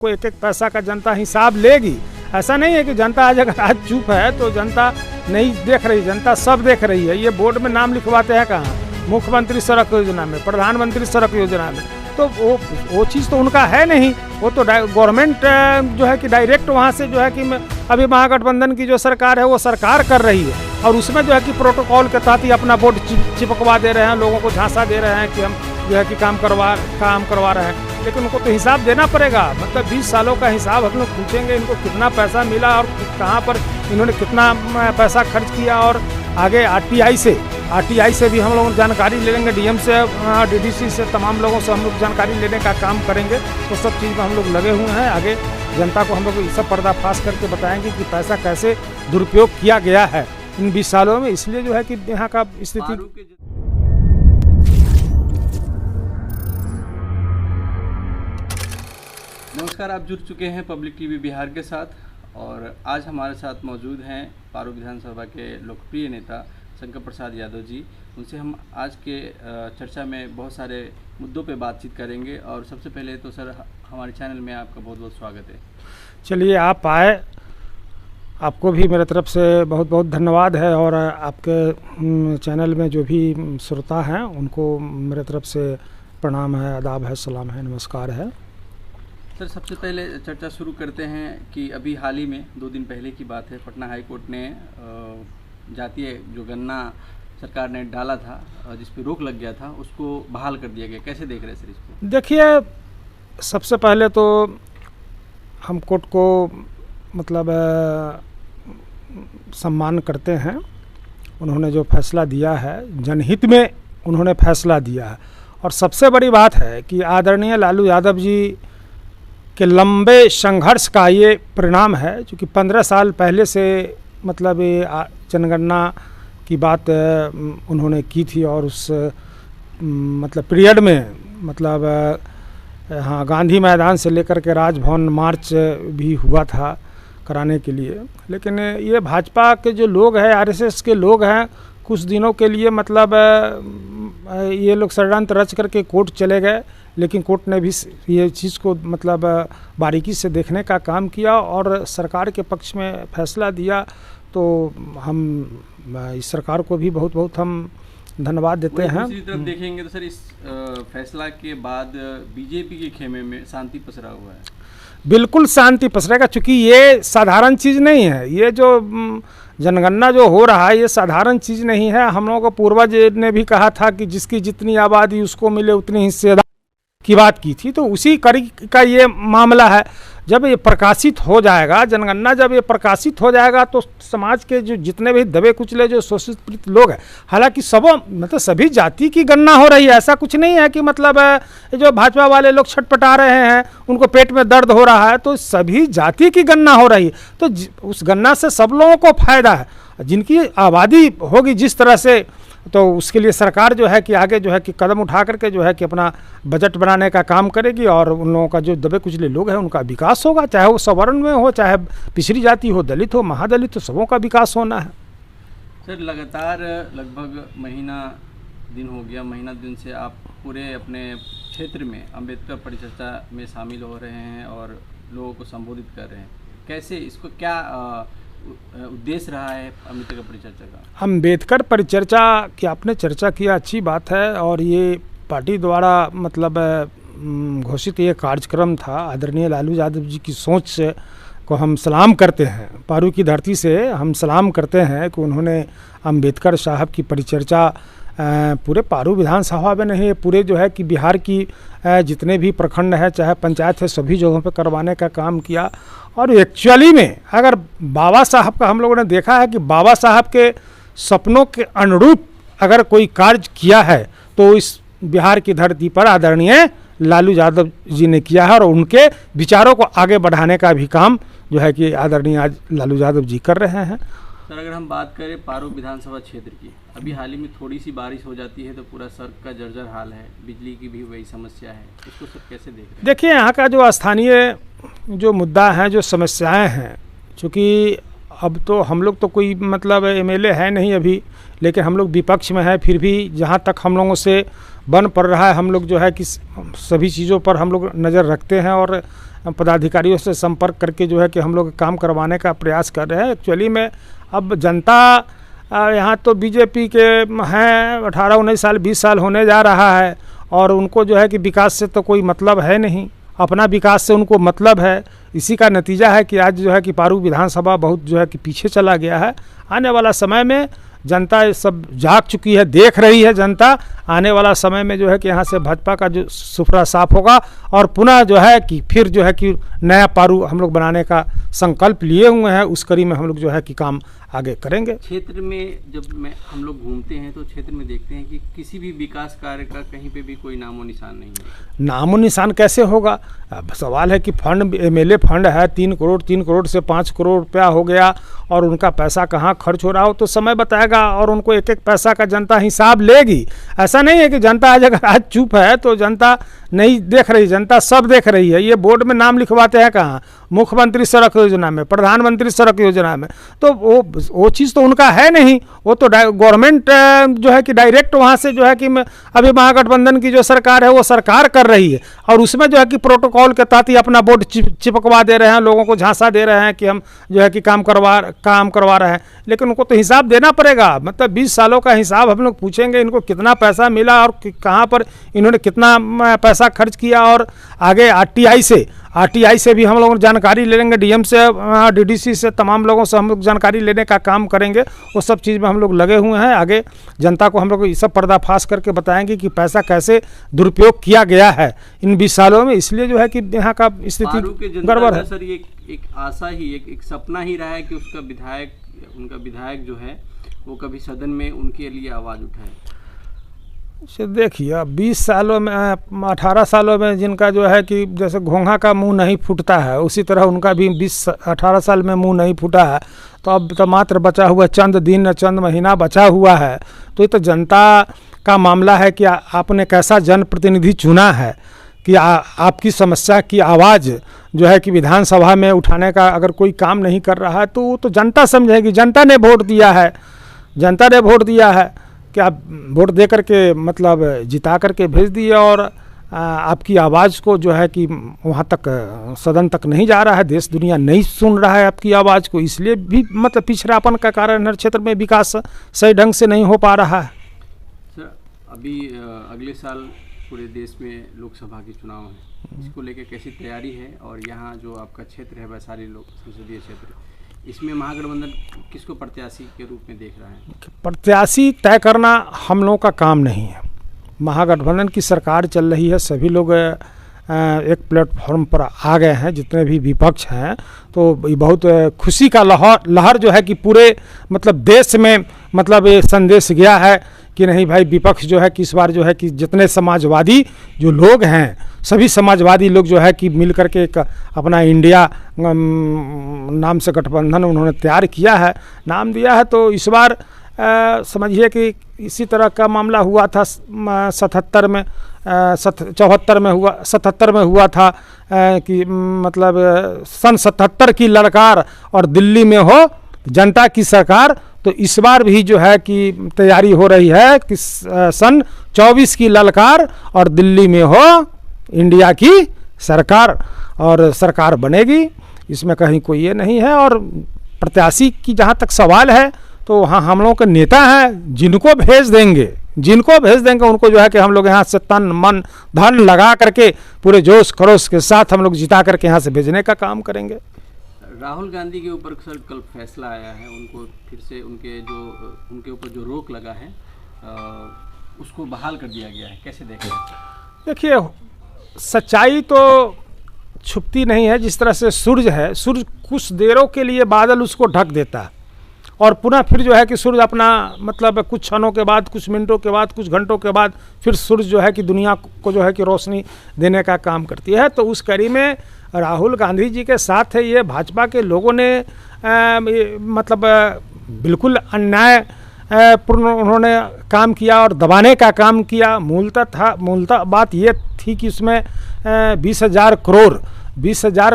को एक एक पैसा का जनता हिसाब लेगी। ऐसा नहीं है कि जनता आज चुप है तो जनता नहीं देख रही, जनता सब देख रही है। ये बोर्ड में नाम लिखवाते हैं कहाँ? मुख्यमंत्री सड़क योजना में, प्रधानमंत्री सड़क योजना में, तो वो चीज़ तो उनका है नहीं। वो तो गवर्नमेंट जो है कि डायरेक्ट वहाँ से जो है कि अभी महागठबंधन की जो सरकार है वो सरकार कर रही है, और उसमें जो है कि प्रोटोकॉल के तहत ही अपना बोर्ड चिपकवा दे रहे हैं, लोगों को झांसा दे रहे हैं कि हम जो है कि काम करवा रहे हैं। लेकिन उनको तो हिसाब देना पड़ेगा। मतलब 20 सालों का हिसाब हम लोग पूछेंगे इनको कितना पैसा मिला और कहाँ पर इन्होंने कितना पैसा खर्च किया। और आगे आरटीआई से भी हम लोग जानकारी ले लेंगे, डीएम से, डीडीसी से, तमाम लोगों से हम लोग जानकारी लेने का काम करेंगे। तो सब चीज़ में हम लोग लगे हुए हैं। आगे जनता को हम लोग सब पर्दाफाश करके बताएंगे कि पैसा कैसे दुरुपयोग किया गया है इन 20 सालों में। इसलिए जो है कि यहाँ का स्थिति नमस्कार, आप जुड़ चुके हैं पब्लिक टीवी बिहार के साथ, और आज हमारे साथ मौजूद हैं पारू विधानसभा के लोकप्रिय नेता शंकर प्रसाद यादव जी। उनसे हम आज के चर्चा में बहुत सारे मुद्दों पे बातचीत करेंगे। और सबसे पहले तो सर, हमारे चैनल में आपका बहुत बहुत स्वागत है। चलिए, आप आए, आपको भी मेरे तरफ से बहुत बहुत धन्यवाद है। और आपके चैनल में जो भी श्रोता हैं उनको मेरे तरफ से प्रणाम है, आदाब है, सलाम है, नमस्कार है। सर, सबसे पहले चर्चा शुरू करते हैं कि अभी हाल ही में 2 दिन पहले की बात है, पटना हाई कोर्ट ने जातीय जो गन्ना सरकार ने डाला था, जिस पे रोक लग गया था, उसको बहाल कर दिया गया। कैसे देख रहे हैं सर इसको? देखिए, सबसे पहले तो हम कोर्ट को मतलब सम्मान करते हैं। उन्होंने जो फैसला दिया है, जनहित में उन्होंने फैसला दिया है। और सबसे बड़ी बात है कि आदरणीय लालू यादव जी के लंबे संघर्ष का ये परिणाम है। क्योंकि 15 साल पहले से मतलब ये जनगणना की बात उन्होंने की थी, और उस मतलब पीरियड में मतलब हाँ, गांधी मैदान से लेकर के राजभवन मार्च भी हुआ था कराने के लिए। लेकिन ये भाजपा के जो लोग हैं, आरएसएस के लोग हैं, कुछ दिनों के लिए मतलब ये लोग षड्यंत्र रच करके कोर्ट चले गए। लेकिन कोर्ट ने भी ये चीज़ को मतलब बारीकी से देखने का काम किया और सरकार के पक्ष में फैसला दिया। तो हम इस सरकार को भी बहुत बहुत हम धन्यवाद देते हैं। दूसरी तरफ देखेंगे तो सर, इस फैसला के बाद बीजेपी के खेमे में शांति पसरा हुआ है। बिल्कुल शांति पसरेगा, क्योंकि ये साधारण चीज़ नहीं है। ये जो जनगणना जो हो रहा है ये साधारण चीज़ नहीं है। हम लोगों को पूर्वज ने भी कहा था कि जिसकी जितनी आबादी उसको मिले उतनी हिस्सेदार की बात की थी। तो उसी का ये मामला है। जब ये प्रकाशित हो जाएगा, जनगणना जब ये प्रकाशित हो जाएगा, तो समाज के जो जितने भी दबे कुचले जो शोषित पीड़ित लोग हैं, हालांकि मतलब सभी जाति की गणना हो रही है। ऐसा कुछ नहीं है कि मतलब जो भाजपा वाले लोग छटपटा रहे हैं, उनको पेट में दर्द हो रहा है। तो सभी जाति की गणना हो रही है। तो उस गणना से सब लोगों को फायदा है। जिनकी आबादी होगी जिस तरह से, तो उसके लिए सरकार जो है कि आगे जो है कि कदम उठा करके जो है कि अपना बजट बनाने का काम करेगी। और उन लोगों का जो दबे कुचले लोग हैं उनका विकास होगा, चाहे वो सवर्ण में हो, चाहे पिछड़ी जाति हो, दलित हो, महादलित हो, सबों का विकास होना है। सर, लगातार लगभग महीना दिन से आप पूरे अपने क्षेत्र में अम्बेडकर परिचर्चा में शामिल हो रहे हैं और लोगों को संबोधित कर रहे हैं। कैसे, इसको क्या उद्देश्य रहा है अम्बेडकर परिचर्चा का? अम्बेडकर परिचर्चा की आपने चर्चा किया, अच्छी बात है। और ये पार्टी द्वारा मतलब घोषित ये कार्यक्रम था। आदरणीय लालू यादव जी की सोच से को हम सलाम करते हैं। पारू की धरती से हम सलाम करते हैं कि उन्होंने अम्बेडकर साहब की परिचर्चा पूरे पारू विधानसभा में नहीं, पूरे जो है कि बिहार की जितने भी प्रखंड है, चाहे पंचायत है, सभी जगहों पे करवाने का काम किया। और एक्चुअली में अगर बाबा साहब का हम लोगों ने देखा है कि बाबा साहब के सपनों के अनुरूप अगर कोई कार्य किया है तो इस बिहार की धरती पर आदरणीय लालू यादव जी ने किया है। और उनके विचारों को आगे बढ़ाने का भी काम जो है कि आदरणीय आज लालू यादव जी कर रहे हैं। सर, अगर हम बात करें पारू विधानसभा क्षेत्र की, अभी हाल ही में थोड़ी सी बारिश हो जाती है तो पूरा सड़क का जर्जर हाल है, बिजली की भी वही समस्या है। इसको सब कैसे देख रहे हैं? देखिए, यहाँ का जो स्थानीय जो मुद्दा है, जो समस्याएं हैं, चूँकि अब तो हम लोग तो कोई मतलब एमएलए है नहीं अभी, लेकिन हम लोग विपक्ष में है। फिर भी जहाँ तक हम लोगों से बन पड़ रहा है। हम लोग जो है कि सभी चीज़ों पर हम लोग नज़र रखते हैं और पदाधिकारियों से संपर्क करके जो है कि हम लोग काम करवाने का प्रयास कर रहे हैं। एक्चुअली में अब जनता यहाँ तो बीजेपी के हैं 18-19 साल 20 साल होने जा रहा है और उनको जो है कि विकास से तो कोई मतलब है नहीं, अपना विकास से उनको मतलब है। इसी का नतीजा है कि आज जो है कि पारू विधानसभा बहुत जो है कि पीछे चला गया है। आने वाला समय में जनता ये सब जाग चुकी है, देख रही है जनता। आने वाला समय में जो है कि यहाँ से भाजपा का जो सुफरा साफ होगा और पुनः जो है कि फिर जो है कि नया पारू हम लोग बनाने का संकल्प लिए हुए हैं। उस कड़ी में हम लोग जो है कि काम आगे करेंगे। क्षेत्र में जब हम लोग घूमते हैं तो क्षेत्र में देखते हैं कि किसी भी विकास कार्य का कहीं पे भी कोई नामो निशान नहीं है। नामो निशान कैसे होगा? अब सवाल है कि फंड एमएलए फंड है 3 करोड़ से 5 करोड़ रुपया हो गया और उनका पैसा कहाँ खर्च हो रहा हो तो समय बताएगा और उनको एक एक पैसा का जनता हिसाब लेगी। ऐसा नहीं है कि जनता आज चुप है तो जनता नहीं देख रही, जनता सब देख रही है। ये बोर्ड में नाम लिखवाते हैं कहाँ? मुख्यमंत्री सड़क योजना में, प्रधानमंत्री सड़क योजना में, तो वो चीज़ तो उनका है नहीं। वो तो गवर्नमेंट जो है कि डायरेक्ट वहाँ से जो है कि अभी महागठबंधन की जो सरकार है वो सरकार कर रही है और उसमें जो है कि प्रोटोकॉल के तहत ही अपना बोर्ड चिपकवा दे रहे हैं, लोगों को झांसा दे रहे हैं कि हम जो है कि काम करवा रहे हैं। लेकिन उनको तो हिसाब देना पड़ेगा। मतलब 20 सालों का हिसाब हम लोग पूछेंगे इनको कितना पैसा मिला और कहाँ पर इन्होंने कितना पैसा खर्च किया। और आगे आरटीआई से भी हम लोग जानकारी ले लेंगे, डीएम से, डीडीसी से, तमाम लोगों से हम लोग जानकारी लेने का काम करेंगे। वो सब चीज़ में हम लोग लगे हुए हैं। आगे जनता को हम लोग ये सब पर्दाफाश करके बताएंगे कि पैसा कैसे दुरुपयोग किया गया है इन 20 सालों में। इसलिए जो है कि यहाँ का स्थिति गड़बड़ है। सर ये एक आशा ही एक सपना ही रहा है कि उनका विधायक जो है वो कभी सदन में उनके लिए आवाज़ उठाए। देखिए 20 सालों में 18 सालों में जिनका जो है कि जैसे घोंघा का मुंह नहीं फूटता है उसी तरह उनका भी 18 साल में मुंह नहीं फूटा है। तो अब तो मात्र बचा हुआ चंद दिन चंद महीना बचा हुआ है। तो ये तो जनता का मामला है कि आपने कैसा जनप्रतिनिधि चुना है कि आपकी समस्या की आवाज़ जो है कि विधानसभा में उठाने का अगर कोई काम नहीं कर रहा है तो वो तो जनता समझेगी। जनता ने वोट दिया है कि आप वोट दे करके मतलब जिता करके भेज दिए और आपकी आवाज़ को जो है कि वहाँ तक सदन तक नहीं जा रहा है, देश दुनिया नहीं सुन रहा है आपकी आवाज़ को। इसलिए भी मतलब पिछड़ापन का कारण हर क्षेत्र में विकास सही ढंग से नहीं हो पा रहा है। सर अभी अगले साल पूरे देश में लोकसभा के चुनाव है, इसको लेकर कैसी तैयारी है? और यहाँ जो आपका क्षेत्र है वैशाली लोक संसदीय क्षेत्र, इसमें महागठबंधन किसको प्रत्याशी के रूप में देख रहा है? प्रत्याशी तय करना हम लोगों का काम नहीं है। महागठबंधन की सरकार चल रही है, सभी लोग एक प्लेटफॉर्म पर आ गए हैं, जितने भी विपक्ष हैं। तो ये बहुत खुशी का लहर जो है कि पूरे मतलब देश में मतलब ये संदेश गया है कि नहीं भाई विपक्ष जो है कि इस बार जो है कि जितने समाजवादी जो लोग हैं सभी समाजवादी लोग जो है कि मिल करके एक अपना इंडिया नाम से गठबंधन उन्होंने तैयार किया है, नाम दिया है। तो इस बार समझिए कि इसी तरह का मामला हुआ था 77 में 77 में हुआ था कि मतलब सन 77 की ललकार और दिल्ली में हो जनता की सरकार। तो इस बार भी जो है कि तैयारी हो रही है कि सन 24 की ललकार और दिल्ली में हो इंडिया की सरकार और सरकार बनेगी, इसमें कहीं कोई ये नहीं है। और प्रत्याशी की जहाँ तक सवाल है तो वहाँ हम लोगों के नेता हैं, जिनको भेज देंगे उनको जो है कि हम लोग यहाँ से तन मन धन लगा करके पूरे जोश खरोश के साथ हम लोग जिता करके यहाँ से भेजने का काम करेंगे। राहुल गांधी के ऊपर सर कल फैसला आया है, उनको फिर से उनके ऊपर जो रोक लगा है उसको बहाल कर दिया गया है, कैसे देखें? देखिए सच्चाई तो छुपती नहीं है। जिस तरह से सूरज है, सूरज कुछ देरों के लिए बादल उसको ढक देता है और पुनः फिर जो है कि सूरज अपना मतलब कुछ क्षणों के बाद, कुछ मिनटों के बाद, कुछ घंटों के बाद फिर सूरज जो है कि दुनिया को जो है कि रोशनी देने का काम करती है। तो उस कड़ी में राहुल गांधी जी के साथ है ये भाजपा के लोगों ने मतलब बिल्कुल अन्याय पूर्ण उन्होंने काम किया और दबाने का काम किया। मूलतः बात ये थी कि उसमें 20,000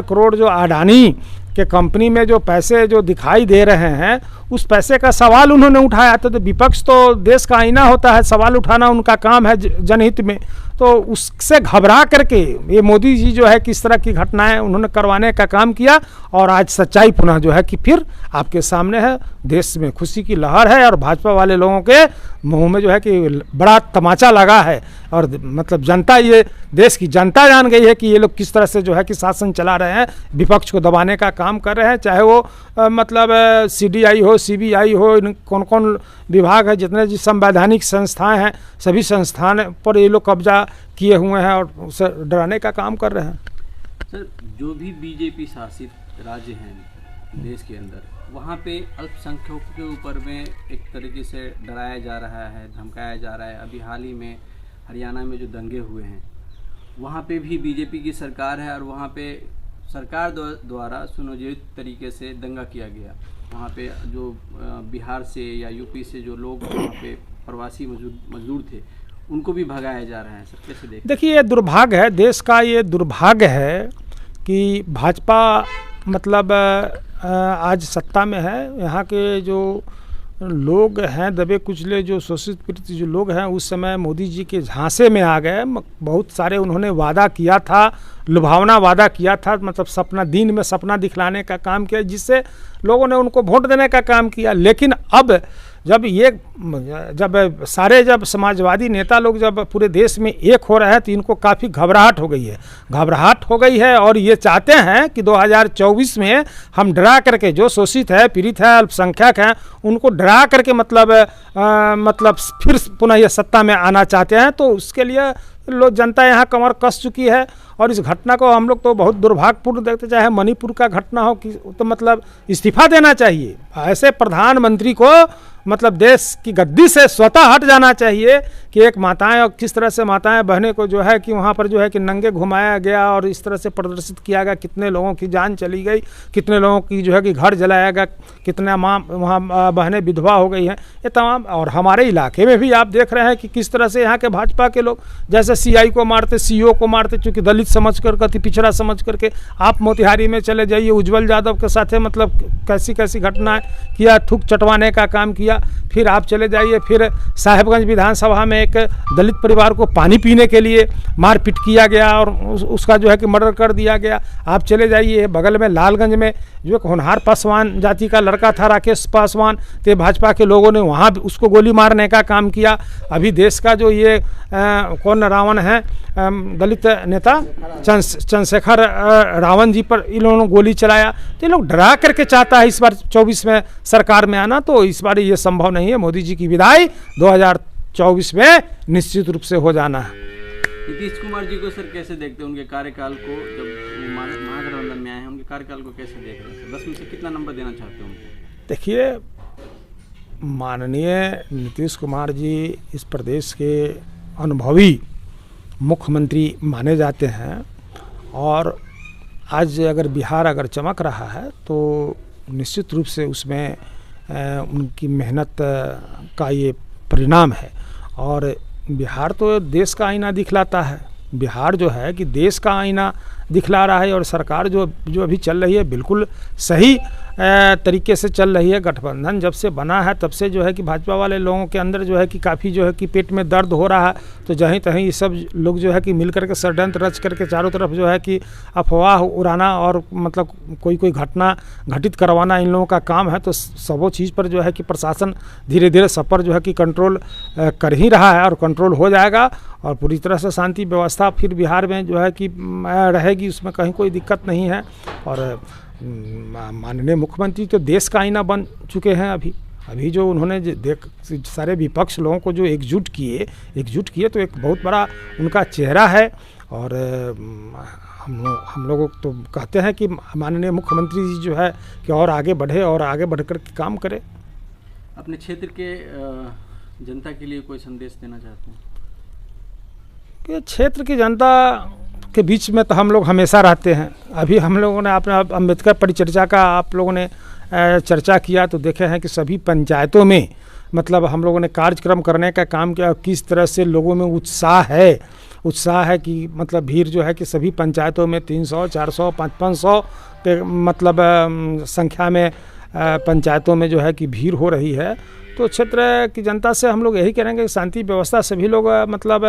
करोड़ जो अडानी के कंपनी में जो पैसे जो दिखाई दे रहे हैं उस पैसे का सवाल उन्होंने उठाया तो विपक्ष तो देश का आईना होता है, सवाल उठाना उनका काम है जनहित में। तो उससे घबरा करके ये मोदी जी जो है किस तरह की घटनाएं उन्होंने करवाने का काम किया, और आज सच्चाई पुनः जो है कि फिर आपके सामने है। देश में खुशी की लहर है और भाजपा वाले लोगों के मुंह में जो है कि बड़ा तमाचा लगा है, और मतलब जनता, ये देश की जनता जान गई है कि ये लोग किस तरह से जो है कि शासन चला रहे हैं, विपक्ष को दबाने का काम कर रहे हैं। चाहे वो मतलब CDI हो, CBI हो, कौन कौन विभाग है, जितने जी संवैधानिक संस्थाएं हैं, सभी संस्थान पर ये लोग कब्जा किए हुए हैं और उसे डराने का काम कर रहे हैं। सर, जो भी बीजेपी शासित राज्य हैं देश के अंदर, वहाँ पे अल्पसंख्यकों के ऊपर में एक तरीके से डराया जा रहा है, धमकाया जा रहा है। अभी हाल ही में हरियाणा में जो दंगे हुए हैं, वहाँ पे भी बीजेपी की सरकार है और वहाँ पे सरकार द्वारा सुनियोजित तरीके से दंगा किया गया। वहाँ पे जो बिहार से या यूपी से जो लोग वहाँ पे प्रवासी मजदूर थे, उनको भी भगाया जा रहा है। सर, कैसे देखते? देखिए, ये दुर्भाग्य है, देश का ये दुर्भाग्य है कि भाजपा मतलब आज सत्ता में है। यहाँ के जो लोग हैं, दबे कुचले, जो शोषित पीड़ित जो लोग हैं, उस समय मोदी जी के झांसे में आ गए। बहुत सारे उन्होंने वादा किया था, लुभावना वादा किया था, मतलब सपना, दिन में सपना दिखलाने का काम किया, जिससे लोगों ने उनको वोट देने का काम किया। लेकिन अब जब जब समाजवादी नेता लोग जब पूरे देश में एक हो रहे हैं, तो इनको काफ़ी घबराहट हो गई है और ये चाहते हैं कि 2024 में हम डरा करके, जो शोषित है, पीड़ित है, अल्पसंख्यक हैं, उनको डरा करके मतलब फिर पुनः ये सत्ता में आना चाहते हैं। तो उसके लिए लोग, जनता यहाँ कमर कस चुकी है और इस घटना को हम लोग तो बहुत दुर्भाग्यपूर्ण देखते। चाहे मणिपुर का घटना हो कि तो मतलब इस्तीफा देना चाहिए ऐसे प्रधानमंत्री को, मतलब देश की गद्दी से स्वतः हट जाना चाहिए कि एक माताएं, और किस तरह से माताएं बहनें को जो है कि वहाँ पर जो है कि नंगे घुमाया गया और इस तरह से प्रदर्शित किया गया। कितने लोगों की जान चली गई, कितने लोगों की जो है कि घर जलाया गया, कितने माँ वहाँ बहनें विधवा हो गई हैं, ये तमाम। और हमारे इलाके में भी आप देख रहे हैं कि किस तरह से यहाँ के भाजपा के लोग जैसे CI को मारते, CO को मारते, चूँकि दलित समझ कर, अति पिछड़ा समझ करके। आप मोतिहारी में चले जाइए, उज्जवल यादव के साथ मतलब कैसी कैसी घटनाएं किया, थूक चटवाने का काम किया। फिर आप चले जाइए, फिर साहेबगंज विधानसभा में एक दलित परिवार को पानी पीने के लिए मारपीट किया गया और उसका जो है कि मर्डर कर दिया गया। आप चले जाइए बगल में लालगंज में, जो एक होनहार पासवान जाति का लड़का था, राकेश पासवान, तो भाजपा के लोगों ने वहाँ भी उसको गोली मारने का काम किया। अभी देश का जो ये कौन रावण है, दलित नेता चंद्रशेखर रावण जी पर इन लोगों ने गोली चलाया। तो ये लोग डरा करके चाहता है इस बार 24 में सरकार में आना, तो इस बार ये संभव नहीं है। मोदी जी की विदाई 2024 में निश्चित रूप से हो जाना है। नीतीश कुमार जी को सर कैसे देखते हैं, उनके कार्यकाल को, जब महागठबंधन में आए हैं, उनके कार्यकाल को कैसे देख रहे हैं? 10 में से कितना नंबर देना चाहते हैं उनको? देखिए, माननीय नीतीश कुमार जी इस प्रदेश के अनुभवी मुख्यमंत्री माने जाते हैं, और आज अगर बिहार अगर चमक रहा है तो निश्चित रूप से उसमें उनकी मेहनत का ये परिणाम है। और बिहार तो देश का आईना दिखलाता है, बिहार जो है कि देश का आईना दिखला रहा है। और सरकार जो अभी चल रही है बिल्कुल सही तरीके से चल रही है। गठबंधन जब से बना है तब से जो है कि भाजपा वाले लोगों के अंदर जो है कि काफ़ी जो है कि पेट में दर्द हो रहा है। तो जहीं तहीं ये सब लोग जो है कि मिल करके षड्यंत्र रच करके चारों तरफ जो है कि अफवाह उड़ाना और मतलब कोई घटना घटित करवाना इन लोगों का काम है। तो सबों चीज़ पर जो है कि प्रशासन धीरे धीरे सब पर जो है कि कंट्रोल कर ही रहा है और कंट्रोल हो जाएगा और पूरी तरह से शांति व्यवस्था फिर बिहार में जो है कि रहेगी, उसमें कहीं कोई दिक्कत नहीं है। और माननीय मुख्यमंत्री तो देश का आईना बन चुके हैं। अभी जो उन्होंने सारे विपक्ष लोगों को जो एकजुट किए तो एक बहुत बड़ा उनका चेहरा है। और हम लोग तो कहते हैं कि माननीय मुख्यमंत्री जी जो है कि और आगे बढ़े और आगे बढ़ कर के काम करे। अपने क्षेत्र के जनता के लिए कोई संदेश देना चाहते हैं? कि क्षेत्र की जनता के बीच में तो हम लोग हमेशा रहते हैं। अभी हम लोगों ने अपने अम्बेडकर परिचर्चा का आप लोगों ने चर्चा किया तो देखे हैं कि सभी पंचायतों में मतलब हम लोगों ने कार्यक्रम करने का काम किया। किस तरह से लोगों में उत्साह है कि मतलब भीड़ जो है कि सभी पंचायतों में 300, 400, 500 के मतलब संख्या में पंचायतों में जो है कि भीड़ हो रही है। तो क्षेत्र की जनता से हम लोग यही करेंगे कि शांति व्यवस्था सभी लोग मतलब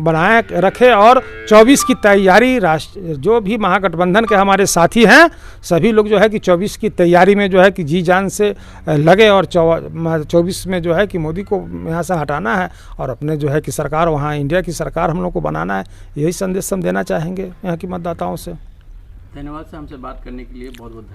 बनाए रखें और 24 की तैयारी राष्ट्र जो भी महागठबंधन के हमारे साथी हैं सभी लोग जो है कि 24 की तैयारी में जो है कि जी जान से लगे और 24 में जो है कि मोदी को यहाँ से हटाना है और अपने जो है कि सरकार वहाँ इंडिया की सरकार हम लोग को बनाना है। यही संदेश हम देना चाहेंगे यहाँ की मतदाताओं से। धन्यवाद सर, हमसे बात करने के लिए बहुत बहुत धन्यवाद।